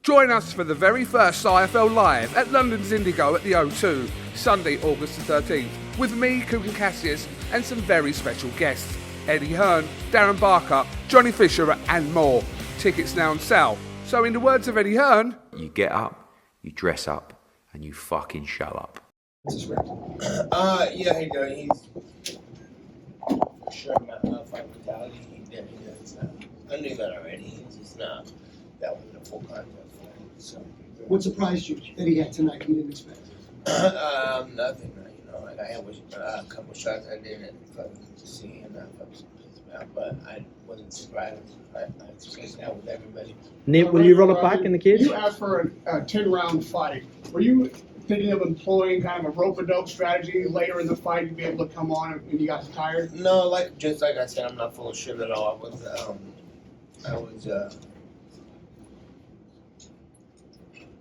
Join us for the very first IFL Live at London's Indigo at the O2, Sunday, August the 13th, with me, Cook and Cassius, and some very special guests. Eddie Hearn, Darren Barker, Johnny Fisher and more. Tickets now on sale. So in the words of Eddie Hearn, you get up, you dress up, and you fucking show up. Yeah, he does. He's for sure my fight mentality. He does. I knew that already. He's just not. That wasn't a full contact fight. So. What surprised you that he had tonight you didn't expect? Nothing. Like I had a couple shots I didn't see, and I was pissed about, but I wasn't surprised. I experienced that with everybody. Nip, will you roll it back in the cage? You asked for a 10-round fight. Were you thinking of employing kind of a rope-a-dope strategy later in the fight to be able to come on and you got tired? No, just like I said, I'm not full of shit at all. I was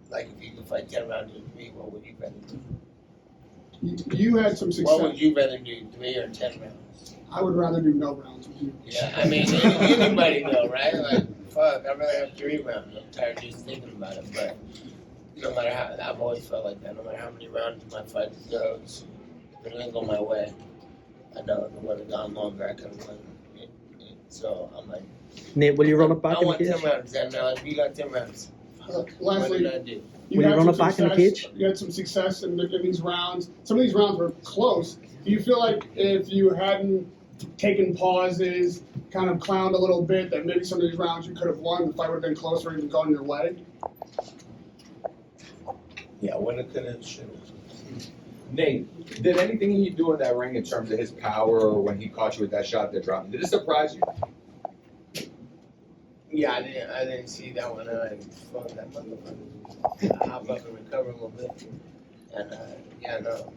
like, if you could fight 10 rounds with me, what would you rather do? You had some success. What would you rather do, 3 or 10 rounds? I would rather do no rounds with you. Yeah, I mean, anybody though, right? Like, fuck, I'd rather have 3 rounds. I'm tired just thinking about it, but no matter how, I've always felt like that. No matter how many rounds my fight goes, if it didn't go my way, I know if it would have gone longer, I could have won it. So I'm like, Nip, will you roll it back I in the want cage? 10 rounds. Then if you got 10 rounds, what did I do? Will you run it back in the cage? You had some success in these rounds. Some of these rounds were close. Do you feel like if you hadn't taken pauses, kind of clowned a little bit, that maybe some of these rounds you could have won, the fight would have been closer or even gone your way? Yeah, woulda, coulda, shoulda. Nate, did anything he do in that ring in terms of his power or when he caught you with that shot that dropped, did it surprise you? Yeah, I didn't see that one. I fuck that motherfucker. I hop up and recover a little bit. And yeah, no.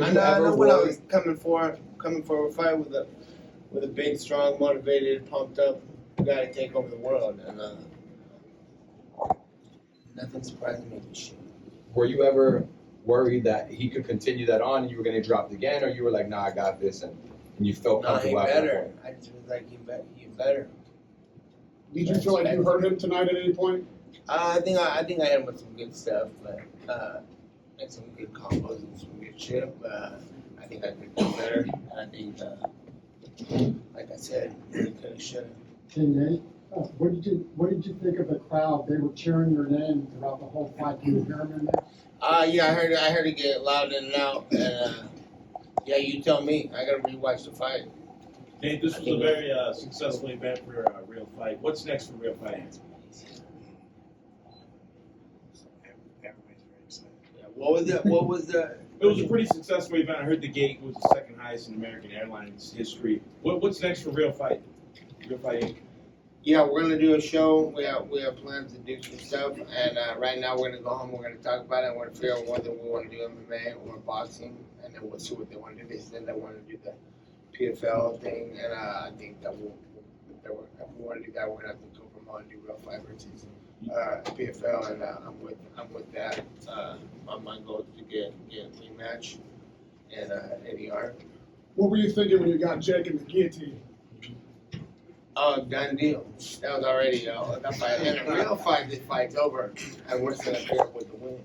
I know what I was coming for a fight with a big, strong, motivated, pumped up guy to take over the world, and nothing surprised me this shit. Were you ever worried that he could continue that on and you were going to drop it again, or you were like, nah, I got this, and you felt No, comfortable he after better. that point? I just was like, he better. Did you feel like you hurt him tonight at any point? I think I hit him with some good stuff, but and some good combos and some good shit. But I think I could do better. And I think, like I said, could have, should have. Hey Nate, what did you think of the crowd? They were cheering your name throughout the whole fight. Can you hear them in there? Yeah, I heard it get loud in and out, and yeah, you tell me. I gotta rewatch the fight. Nate, this was a very successful event for a Real Fight. What's next for Real Fight? Yeah, what was the? It was a pretty successful event. I heard the gate was the second highest in American Airlines history. What's next for Real Fight? Real Fight Inc. Yeah, we're gonna do a show. We have plans to do some stuff, and right now we're gonna go home. We're gonna talk about it. We're gonna figure out whether we want to do MMA or boxing, and then we'll see what they want to do. They said they want to do the PFL thing, and I think that if we want to do that, we're gonna have to go from on and do Real Fight versus PFL, and I'm with that. My goal is to get a rematch and Eddie Hearn. What were you thinking when you got Jake in the guillotine? Oh, done deal. That was already that fight. And a real fight, this fight's over, and we're still up here with the win.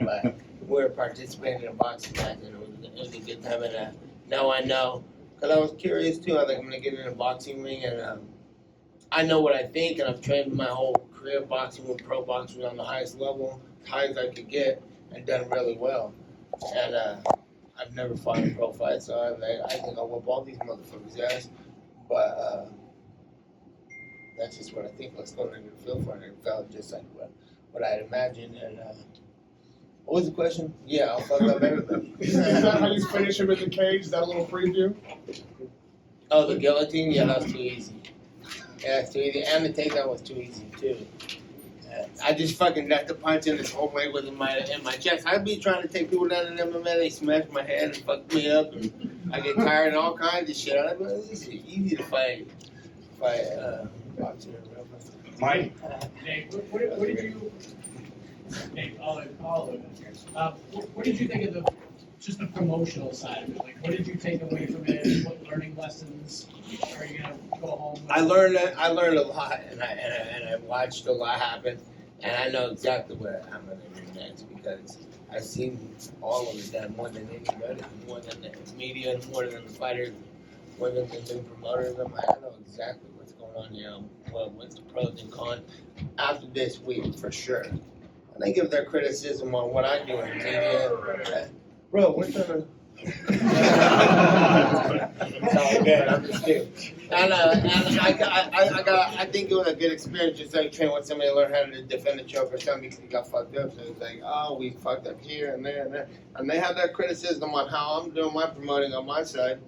But we're participating in a boxing match, and it was a good time. And now I know, because I was curious too. I think I'm gonna get in a boxing ring, and I know what I think, and I've trained my whole career boxing with pro boxing on the highest level, as high as I could get, and done really well. And I've never fought a pro fight, so I think I'll whoop all these motherfuckers' ass. But that's just what I think. Let's go and feel for it. It felt just like what I had imagined. And what was the question? Yeah, I'll fuck up everything. Is that how you finish him in the cage? Is that a little preview? Oh, the guillotine? Yeah, that was too easy. Yeah, it's too easy. And the takedown was too easy, too. I just fucking left the punch in this whole leg was in my chest. I'd be trying to take people down in MMA. They smash my head and fuck me up. And I get tired and all kinds of shit. I'm like, this is easy to fight boxing. Mike, Nate, what did you? Nate, all of it. What did you think of the promotional side of it? Like, what did you take away from it? What learning lessons are you gonna go home with? I learned a lot, and I watched a lot happen, And I know exactly what I'm gonna do next because I've seen all of that more than anybody, more than the media, more than the fighters, more than the new promoters. I know exactly what's going on here, what's the pros and cons after this week for sure. And they give their criticism on what I do in the media. Bro, what's the it's all good. I'm just kidding. And I think it was a good experience just like training with somebody to learn how to defend a choke or something because he got fucked up. So it's like, oh, we fucked up here and there and there. And they have their criticism on how I'm doing my promoting on my side.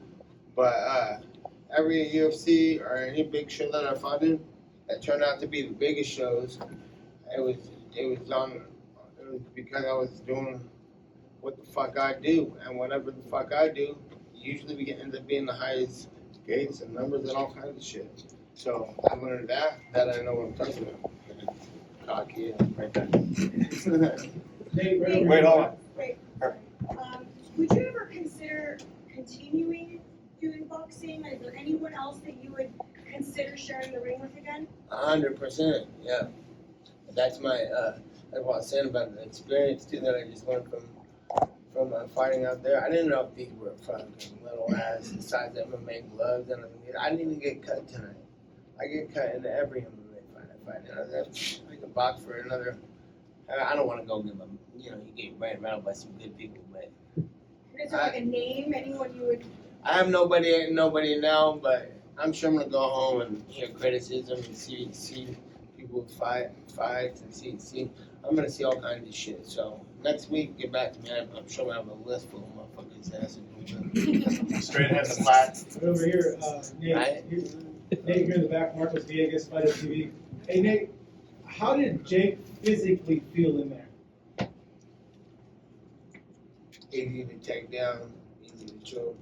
But every UFC or any big show that I fought in that turned out to be the biggest shows, it was because I was doing what the fuck I do, and whatever the fuck I do, usually we end up being the highest gates and numbers and all kinds of shit. So I learned that I know what I'm talking about. Cocky, right there. Wait, hold on. Wait. Would you ever consider continuing doing boxing? Is there anyone else that you would consider sharing the ring with again? 100%, yeah. That's my, that's what I was saying about the experience too that I just learned from fighting out there. I didn't know if these were fucking little ass size MMA gloves, and I didn't even get cut tonight. I get cut in every MMA fight I fight. I can box for another. I don't want to go give them. You get ran around by some good people, but. Is there like a name, anyone you would? I have nobody now, but I'm sure I'm gonna go home and hear criticism and see people fights and see. I'm gonna see all kinds of shit. So next week, get back to me. I'm sure I have a list full of motherfuckers' asses. Straight ahead the flat. Right over here, Nate. Right? Nate here in the back, Marcos Diaz, Fighter TV. Hey Nate, how did Jake physically feel in there? Easy to take down, easy to choke.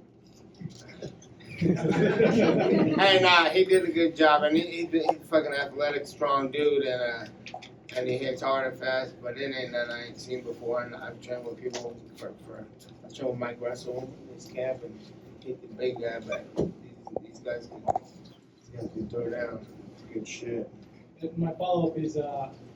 Hey, nah, he did a good job, and he's a fucking athletic, strong dude, and he hits hard and fast. But it ain't nothing I ain't seen before. And I've trained with people I trained with Mike Russell in his camp, and he's the big guy. But these guys can throw down. It's good shit. And my follow-up is,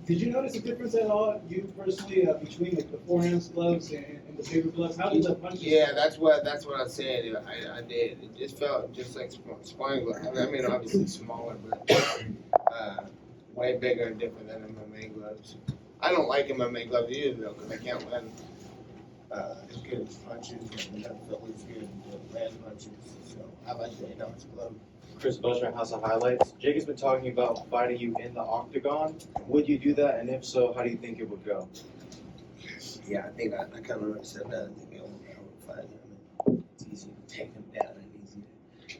did you notice a difference at all, you personally, between the forehand gloves and the bigger gloves? How did the punches? Yeah, that's what I said. I did. It just felt just like sparring gloves. I mean, obviously smaller, but way bigger and different than MMA gloves. I don't like MMA gloves either, though, because I can't land as good as punches and never feel as good as land punches. So I like the it's glove. Chris Belcher, House of Highlights. Jake has been talking about fighting you in the octagon. Would you do that? And if so, how do you think it would go? Yeah, I think I kind of already said that. I think I would fight him. It's easy to take him down and easy to.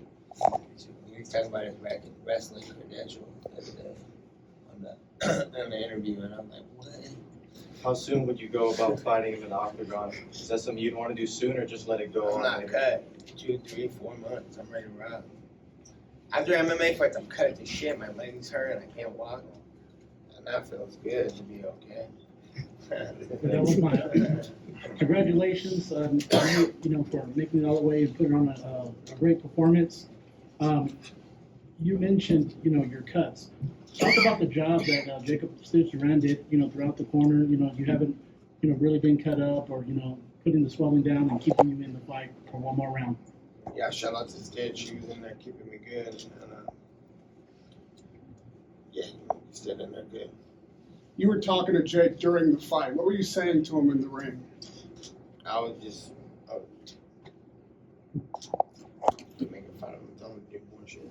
He was talking about his wrestling credential the other day on the interview, and I'm like, what? How soon would you go about fighting him in the octagon? Is that something you'd want to do soon, or just let it go I'm on? not cut. 2, 3, 4 months. I'm ready to rock. After MMA fights, I'm cut to shit. My legs hurt and I can't walk. And that feels good to be okay. That was fine. Congratulations, for making it all the way and putting on a great performance. You mentioned, your cuts. Talk about the job that Jacob Stitch-Duran did, throughout the corner. You haven't, really been cut up or, putting the swelling down and keeping you in the fight for one more round. Yeah, shout out to Stitch. She was in there keeping me good. And yeah, he stayed in there good. You were talking to Jake during the fight. What were you saying to him in the ring? I was making fun of him, telling him to do more shit.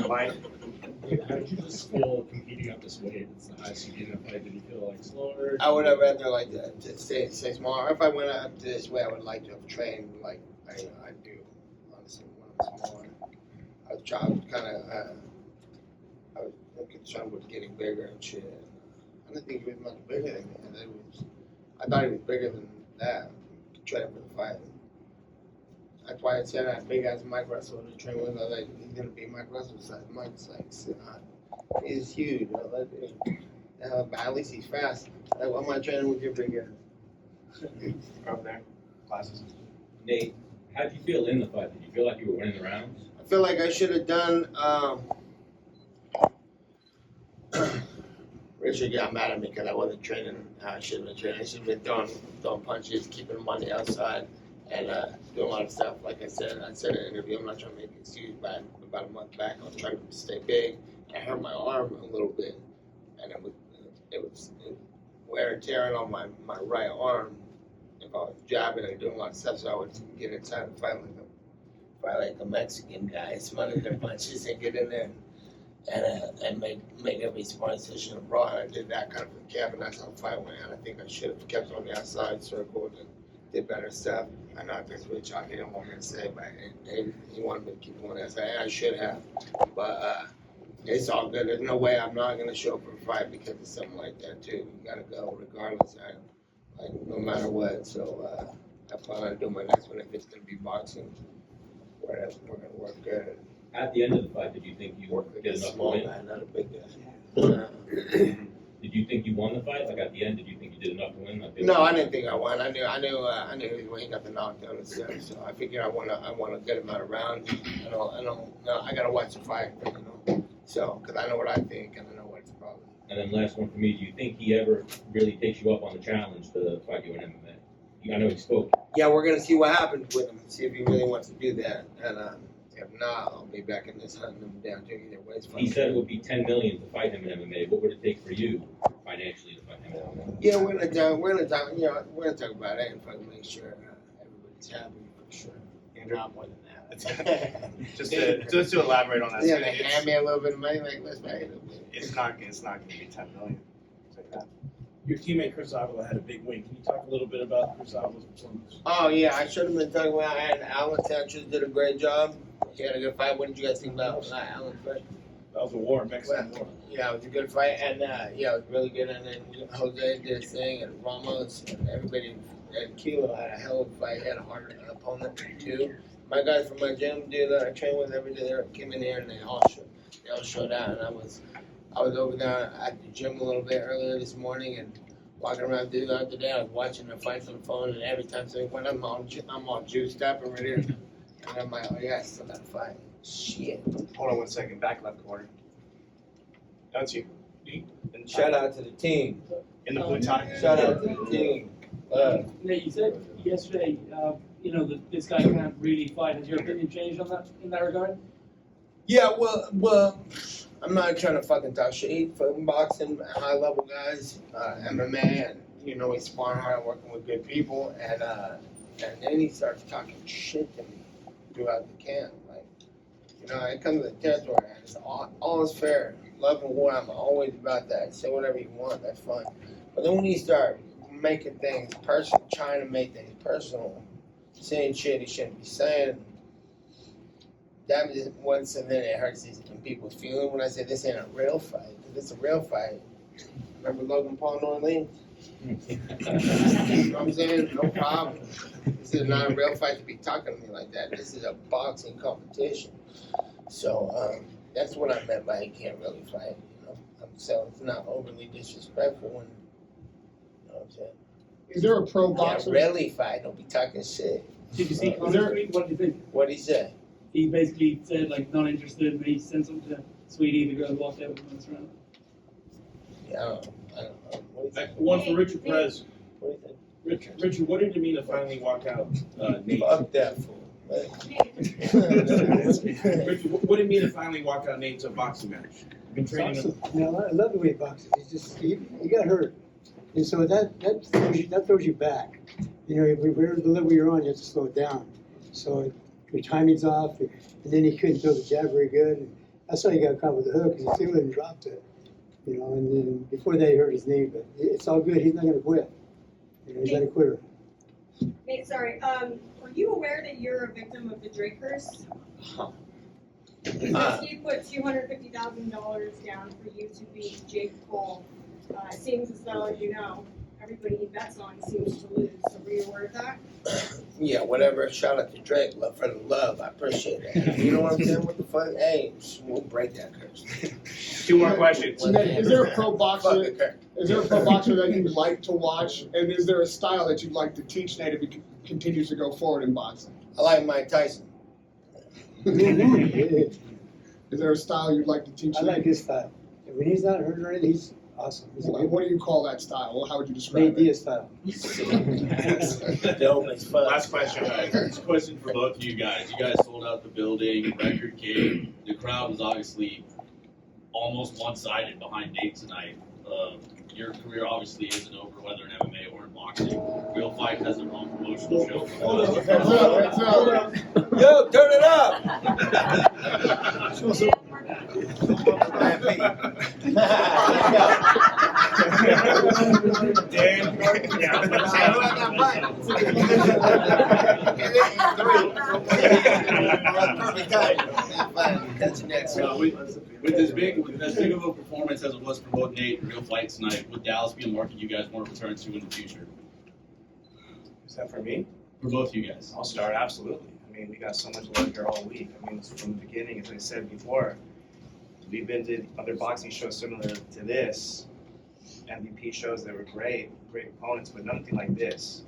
Mike, how did you just feel competing at this weight? It's the highest you get in a fight. Did you feel like slower? I would have rather like to stay smaller. If I went up to this way, I would like to have trained like I do. Honestly, when I'm smaller, I was concerned with getting bigger and shit. I didn't think he was much bigger than me. I thought he was bigger than that. Training for the fight. That's why I said that big ass Mike Russell to train with. I was like, he's gonna be Mike Russell's size. Mike's like, he's huge. But at least he's fast. Like, why am I training with your big ass? Over there. Classes. Nate, how did you feel in the fight? Did you feel like you were winning the rounds? I feel like I should have done. I Richard got mad at me because I wasn't training how I should have been training. I should have been throwing punches, keeping him on the outside, and doing a lot of stuff. Like I said in an interview, I'm not trying to make an excuse, but about a month back, I was trying to stay big. I hurt my arm a little bit, and it was wear and tearing on my right arm. If I was jabbing and doing a lot of stuff, so I would get inside and fight like a Mexican guy, smother their punches and get in there and make everybody smart. So I should have brought. I did that kind of for Kevin. That's how the fight went out. I think I should have kept on the outside, circled, and did better stuff. I know that's what Chuck didn't want me to say, but he wanted me to keep on the outside. I should have, but it's all good. There's no way I'm not gonna show up for a fight because of something like that too. You gotta go regardless. No matter what. So I plan on doing my next one. If it's gonna be boxing, we're gonna work good. At the end of the fight, did you think you did enough to win? Guy, not a big guy. Did you think you won the fight? Like at the end, did you think you did enough to win? Like, No, I didn't think I won. I knew he got the knockdown and stuff. So I figured I want a good amount of rounds. I gotta watch the fight, So, because I know what I think and I know what's the problem. And then last one for me, do you think he ever really takes you up on the challenge to fight you in MMA? I know he spoke. Yeah, we're gonna see what happens with him. See if he really wants to do that. And if not, I'll be back in this hunting him down too. Either way, it's fine. He said it would be $10 million to fight him in MMA. What would it take for you financially to fight him in MMA? Yeah, we're gonna talk about it and fucking make sure everybody's happy for sure. Andrew? Not more than that. Just to elaborate on that. Yeah, they hand me a little bit of money, like let's pay it. It's not gonna be 10 million. Your teammate Chris Avila had a big win. Can you talk a little bit about Chris Avila's performance? Oh yeah, I should have been talking about. And Alan Sanchez did a great job. He had a good fight. What did you guys think about Alan first? That was a war, Mexican war. Yeah, it was a good fight, and yeah, it was really good. And then Jose did his thing, and Ramos, and everybody, and Kilo had a hell of a fight. He had a hard opponent too. My guys from my gym, dude, that I train with every day, they came in here and they all showed out. And I was over there at the gym a little bit earlier this morning and walking around the other day. I was watching the fights on the phone, and every time something went, I'm all juiced up and ready. And I'm like, oh yeah, I still got to fight. Shit. Hold on 1 second. Back left corner. That's you. And shout out to the team. In the blue tie. Shout out to the team. Nate, you said yesterday, that this guy can't really fight. Has your opinion changed on that in that regard? Yeah, well, I'm not trying to fucking talk shit. Fucking boxing, high level guys, MMA, and he's sparring hard and working with good people, and then he starts talking shit to me throughout the camp. Like, it comes to the territory, and it's all is fair. Love and war, I'm always about that. Say whatever you want, that's fine. But then when you start making things personal, trying to make things personal, saying shit he shouldn't be saying, that just once, and then it hurts these people's feelings when I say this ain't a real fight. If it's a real fight, remember Logan Paul and Orleans? You know what I'm saying? No problem. This is not a real fight to be talking to me like that. This is a boxing competition. So that's what I meant by he can't really fight. So it's not overly disrespectful when, what I'm saying? Is there a pro boxer? Can't really fight. Don't be talking shit. Did you see Connor's tweet? What did you think? What did he say? He basically said, not interested, and he sent something to Sweetie, the girl who walked out with him this round. Yeah, I don't know. What do you think? One for Richard Perez. What do you think? Richard, what did it mean to finally walk out, Nate? Fuck that fool. Richard, what did it mean to finally walk out Nate to a boxing match? You've been training him. I love the way he boxes. He's just he got hurt, and so that throws you back. If we're the level you're on, you have to slow it down. So your timing's off, and then he couldn't throw the jab very good. And that's why he got caught with the hook, because he threw it and dropped it. And then before that he hurt his knee, but it's all good. He's not going to quit. He's not a quitter. Nate, sorry. Were you aware that you're a victim of the Drake curse? Because he put $250,000 down for you to beat Jake Paul. It seems as though, as you know, everybody he bets on seems to lose. So were you aware of that? Yeah, whatever. Shout out to Drake, love for the love. I appreciate that. You know what I'm saying? What the fuck? Hey, we'll break that curse. 2 more questions. Is there a pro boxer? Is there a pro boxer that you'd like to watch? And is there a style that you'd like to teach Nate if he continues to go forward in boxing? I like Mike Tyson. Is there a style you'd like to teach? I like his style. When he's not hurt or anything, he's Awesome. What do you call that style? Well, how would you describe Nate it? Diaz style. Last question, guys. This question for both of you guys. You guys sold out the building, record came. The crowd was obviously almost one-sided behind Nate tonight. Your career obviously isn't over, whether in MMA or in boxing. Real Fight has their own promotional show. Heads up. Yo, turn it up! With as big of a performance as it was for both Nate and Real Fight tonight, would Dallas be a market you guys want to return to in the future? Is that for me? For both of you guys. I'll start, absolutely. I mean, we got so much love here all week. I mean, from the beginning, as I said before, we've been to other boxing shows similar to this, MVP shows that were great opponents, but nothing like this.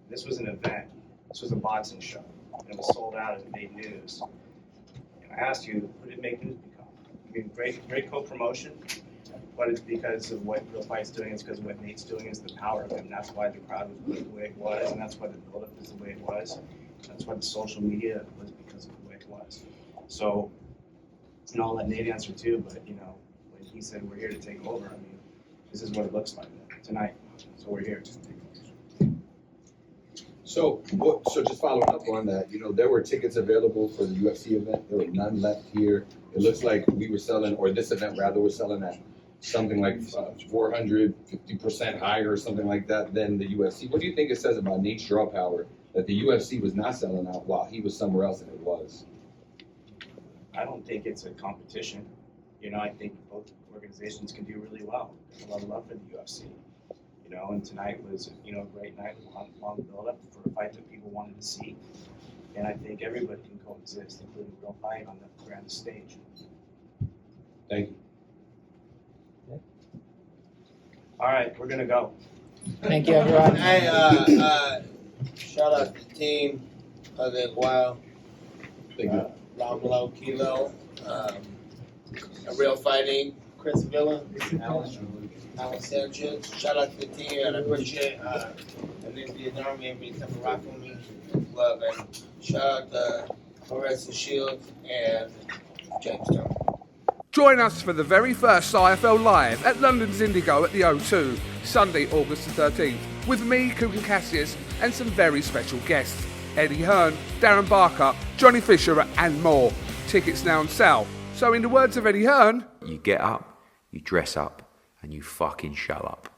This was an event. This was a boxing show. And it was sold out and it made news. And I asked you, who did it make news become? I mean, great co-promotion, but it's because of what Real Fight's doing. It's because of what Nate's doing is the power of him. That's why the crowd was the way it was, and that's why the build-up is the way it was. That's why the social media was because of the way it was. So, and I'll let Nate answer too, but you know, when he said we're here to take over, I mean, this is what it looks like tonight. So we're here. So just following up on that, you know, there were tickets available for the UFC event. There were none left here. It looks like we were selling, or this event rather, was selling at something like 450% higher or something like that than the UFC. What do you think it says about Nate's draw power that the UFC was not selling out while he was somewhere else and it was? I don't think it's a competition. You know, I think both organizations can do really well. There's a lot of love for the UFC. You know, and tonight was, you know, a great night, long build-up for a fight that people wanted to see. And I think everybody can coexist, including Real Fight on the grand stage. Thank you. All right, we're gonna go. Thank you, everyone. Hey, shout out to the team of the Wow. Romulo, Kilo, A Real Fighting, Chris Villa, Alan Sanchez. Shout out to the team, and I appreciate an Indian Army and being coming rock with me. Love, and shout out to Horace Shields and James Stone. Join us for the very first IFL Live at London's Indigo at the O2, Sunday, August the 13th, with me, Kugan Cassius, and some very special guests. Eddie Hearn, Darren Barker, Johnny Fisher, and more. Tickets now on sale. So in the words of Eddie Hearn, You get up, you dress up, and you fucking show up.